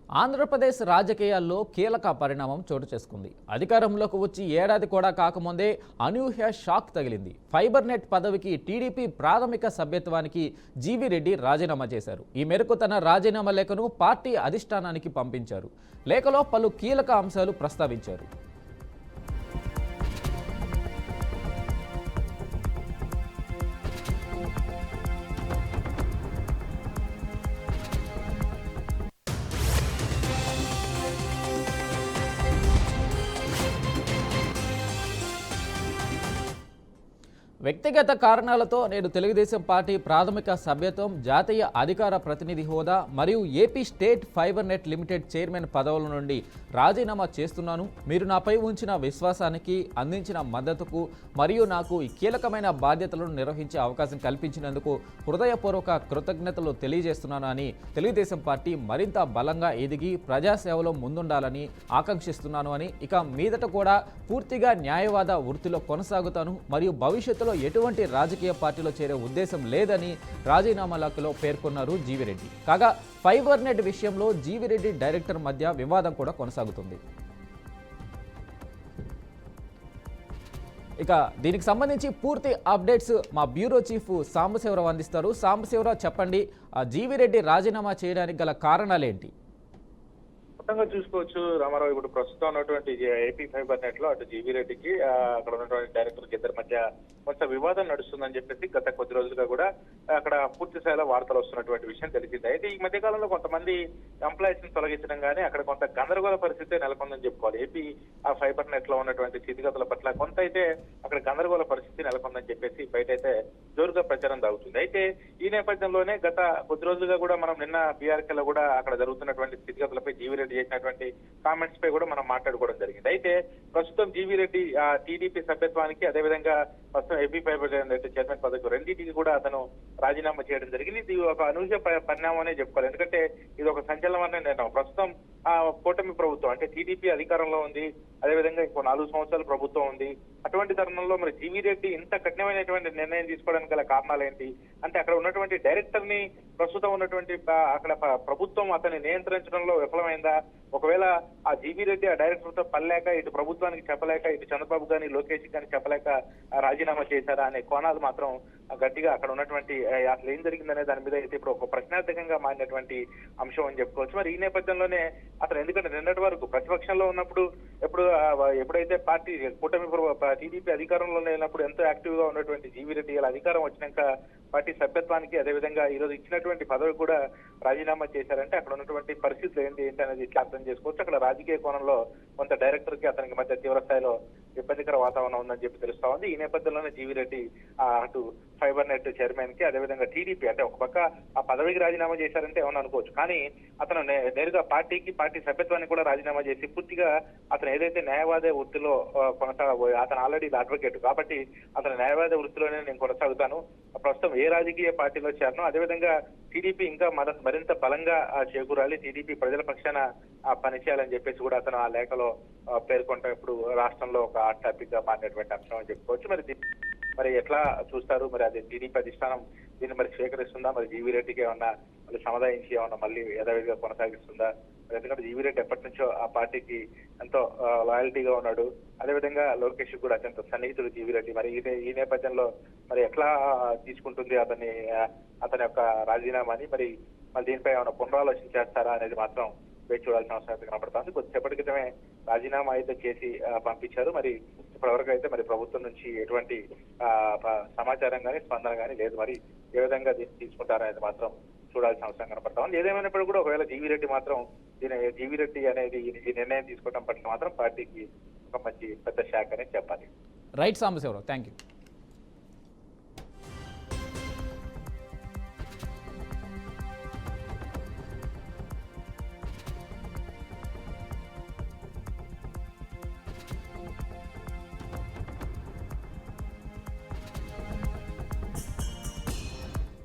ఆంధ్రప్రదేశ్ రాజకీయాల్లో కీలక పరిణామం చోటు చేసుకుంది. అధికారంలోకి వచ్చి ఏడాది కూడా కాకముందే అనూహ్య షాక్ తగిలింది. ఫైబర్ నెట్ పదవికి టీడీపీ ప్రాథమిక సభ్యత్వానికి జీవీ రెడ్డి రాజీనామా చేశారు. ఈ మేరకు తన రాజీనామా లేఖను పార్టీ అధిష్టానానికి పంపించారు. లేఖలో పలు కీలక అంశాలు ప్రస్తావించారు. వ్యక్తిగత కారణాలతో నేను తెలుగుదేశం పార్టీ ప్రాథమిక సభ్యత్వం, జాతీయ అధికార ప్రతినిధి హోదా మరియు AP state fibre net limited chairman పదవుల నుండి రాజీనామా చేస్తున్నాను. మీరు నాపై ఉంచిన విశ్వాసానికి, అందించిన మద్దతుకు మరియు నాకు ఈ కీలకమైన బాధ్యతలను నిర్వహించే అవకాశం కల్పించినందుకు హృదయపూర్వక కృతజ్ఞతలు తెలియజేస్తున్నాను అని తెలుగుదేశం పార్టీ మరింత బలంగా ఎదిగి ప్రజాసేవలో ముందుండాలని ఆకాంక్షిస్తున్నాను అని, ఇక మీదట కూడా పూర్తిగా న్యాయవాద వృత్తిలో కొనసాగుతాను మరియు భవిష్యత్తులో ఎటువంటి రాజకీయ పార్టీలో చేరే ఉద్దేశం లేదని రాజీనామా లేఖలో పేర్కొన్నారు జీవీ రెడ్డి. కాగా ఫైబర్ నెట్ విషయంలో జీవీ రెడ్డి డైరెక్టర్ మధ్య వివాదం కూడా కొనసాగుతుంది. ఇక దీనికి సంబంధించి పూర్తి అప్డేట్స్ మా బ్యూరో చీఫ్ సాంబశివరావు అందిస్తారు. సాంబశివరావు, చెప్పండి, జీవీ రెడ్డి రాజీనామా చేయడానికి గల కారణాలేంటి? మొత్తంగా చూసుకోవచ్చు రామారావు, ఇప్పుడు ప్రస్తుతం ఉన్నటువంటి ఏపీ ఫైబర్ నెట్ లో అటు జీవీ రెడ్డికి అక్కడ ఉన్నటువంటి డైరెక్టర్కి ఇద్దరి మధ్య కొంచెం వివాదం నడుస్తుందని చెప్పేసి గత కొద్ది రోజులుగా కూడా అక్కడ పూర్తి స్థాయిలో వార్తలు వస్తున్నటువంటి విషయం తెలిసింది. అయితే ఈ మధ్య కాలంలో కొంతమంది ఎంప్లాయీస్ ని తొలగించడం కానీ అక్కడ కొంత గందరగోళ పరిస్థితి నెలకొందని చెప్పుకోవాలి. ఏపీ ఆ ఫైబర్ నెట్ లో ఉన్నటువంటి స్థితిగతుల పట్ల కొంత అయితే అక్కడ గందరగోళ పరిస్థితి నెలకొందని చెప్పేసి బయట అయితే జోరుగా ప్రచారం సాగుతుంది. అయితే ఈ నేపథ్యంలోనే గత కొద్ది రోజులుగా కూడా మనం నిన్న బీఆర్కే లో కూడా అక్కడ జరుగుతున్నటువంటి స్థితిగతులపై జీవీ రెడ్డి చేసినటువంటి కామెంట్స్ పై కూడా మనం మాట్లాడుకోవడం జరిగింది. అయితే ప్రస్తుతం జీవీ రెడ్డి టీడీపీ సభ్యత్వానికి, అదేవిధంగా ప్రస్తుతం ఏపీ ఫైబర్ నెట్ చైర్మన్ పదవి రెండింటికి కూడా అతను రాజీనామా చేయడం జరిగింది. ఇది ఒక అనూహ్య పరిణామం అనే చెప్పుకోవాలి. ఎందుకంటే ఇది ఒక సంచలనమైన నిర్ణయం. ప్రస్తుతం కూటమి ప్రభుత్వం అంటే టీడీపీ అధికారంలో ఉంది, అదేవిధంగా ఇంకో 4 సంవత్సరాలు ప్రభుత్వం ఉంది. అటువంటి తరుణంలో మరి జీవీ రెడ్డి ఇంత కఠినమైనటువంటి నిర్ణయం తీసుకోవడానికి గల కారణాలు ఏంటి అంటే, అక్కడ ఉన్నటువంటి డైరెక్టర్ ని ప్రస్తుతం ఉన్నటువంటి అక్కడ ప్రభుత్వం అతన్ని నియంత్రించడంలో విఫలమైందా, ఒకవేళ ఆ జీవీ రెడ్డి ఆ డైరెక్టర్ తో పనిలేక ఇటు ప్రభుత్వానికి చెప్పలేక ఇటు చంద్రబాబు గాని లోకేష్ గాని చెప్పలేక రాజీనామా చేశారా అనే కోణాలు మాత్రం గట్టిగా అక్కడ ఉన్నటువంటి అసలు ఏం జరిగిందనే దాని మీద అయితే ఇప్పుడు ఒక ప్రశ్నార్థకంగా మారినటువంటి అంశం అని చెప్పుకోవచ్చు. మరి ఈ నేపథ్యంలోనే అతను, ఎందుకంటే నిన్నటి వరకు ప్రతిపక్షంలో ఉన్నప్పుడు ఎప్పుడైతే పార్టీ కూటమి టీడీపీ అధికారంలో లేనప్పుడు ఎంతో యాక్టివ్ గా ఉన్నటువంటి జీవీ రెడ్డి ఇలా అధికారం వచ్చినాక పార్టీ సభ్యత్వానికి, అదేవిధంగా ఈ రోజు ఇచ్చినటువంటి పదవి కూడా రాజీనామా చేశారంటే అక్కడ ఉన్నటువంటి పరిస్థితులు ఏంటి అనేది ఇట్లా అర్థం చేసుకోవచ్చు. అక్కడ రాజకీయ కోణంలో కొంత డైరెక్టర్ కి అతనికి మధ్య తీవ్ర స్థాయిలో ఇబ్బందికర వాతావరణం ఉందని చెప్పి తెలుస్తా ఉంది. ఈ నేపథ్యంలోనే జీవీ రెడ్డి అటు ఫైబర్ నెట్ చైర్మన్ కి, అదేవిధంగా టీడీపీ అంటే ఒక పక్క ఆ పదవికి రాజీనామా చేశారంటే ఏమన్నా అనుకోవచ్చు, కానీ అతను నేరుగా పార్టీ సభ్యత్వాన్ని కూడా రాజీనామా చేసి పూర్తిగా అతను ఏదైతే న్యాయవాద వృత్తిలో కొనసాగబోయే, అతను ఆల్రెడీ అడ్వకేట్ కాబట్టి అతను న్యాయవాద వృత్తిలోనే నేను కొనసాగుతాను, ప్రస్తుతం ఏ రాజకీయ పార్టీలో చేరను, అదేవిధంగా టీడీపీ ఇంకా మరింత బలంగా చేకూరాలి, టీడీపీ ప్రజల పక్షాన పనిచేయాలని చెప్పేసి కూడా అతను ఆ లేఖలో పేర్కొంటూ ఇప్పుడు రాష్ట్రంలో ఒక హాట్ టాపిక్ గా మారినటువంటి అంశం అని చెప్పుకోవచ్చు. మరి ఎట్లా చూస్తారు, మరి అది టీడీపీ అధిష్టానం దీన్ని మరి స్వీకరిస్తుందా, మరి జీవీ రెడ్డికి ఏమన్నా మళ్ళీ సముదాయించి ఏమన్నా మళ్ళీ యథావిధిగా కొనసాగిస్తుందా? ఎందుకంటే జీవీ రెడ్డి ఎప్పటి నుంచో ఆ పార్టీకి ఎంతో లాయల్టీగా ఉన్నాడు, అదేవిధంగా లోకేష్ కూడా అత్యంత సన్నిహితుడు జీవీ రెడ్డి. మరి ఈ నేపథ్యంలో మరి ఎట్లా తీసుకుంటుంది అతని యొక్క రాజీనామాని, మరి దీనిపై ఏమైనా పునరాలోచన చేస్తారా అనేది మాత్రం వేచి చూడాల్సిన అవసరం అయితే కనపడుతుంది. కొద్దిసేపటి క్రితమే రాజీనామా అయితే చేసి పంపించారు. మరి ఇప్పటివరకు అయితే మరి ప్రభుత్వం నుంచి ఎటువంటి సమాచారం కానీ స్పందన కానీ లేదు. మరి ఏ విధంగా దీన్ని తీసుకుంటారనేది మాత్రం చూడాల్సిన అవసరం కనపడతా ఉంది. ఏదేమైనప్పుడు కూడా ఒకవేళ జీవీ రెడ్డి మాత్రం జీవీ రెడ్డి అనేది ఈ నిర్ణయం తీసుకోవడం పట్ల మాత్రం పార్టీకి ఒక మంచి పెద్ద శాఖ అనేది చెప్పాలి. Right Sambasivarao, thank you.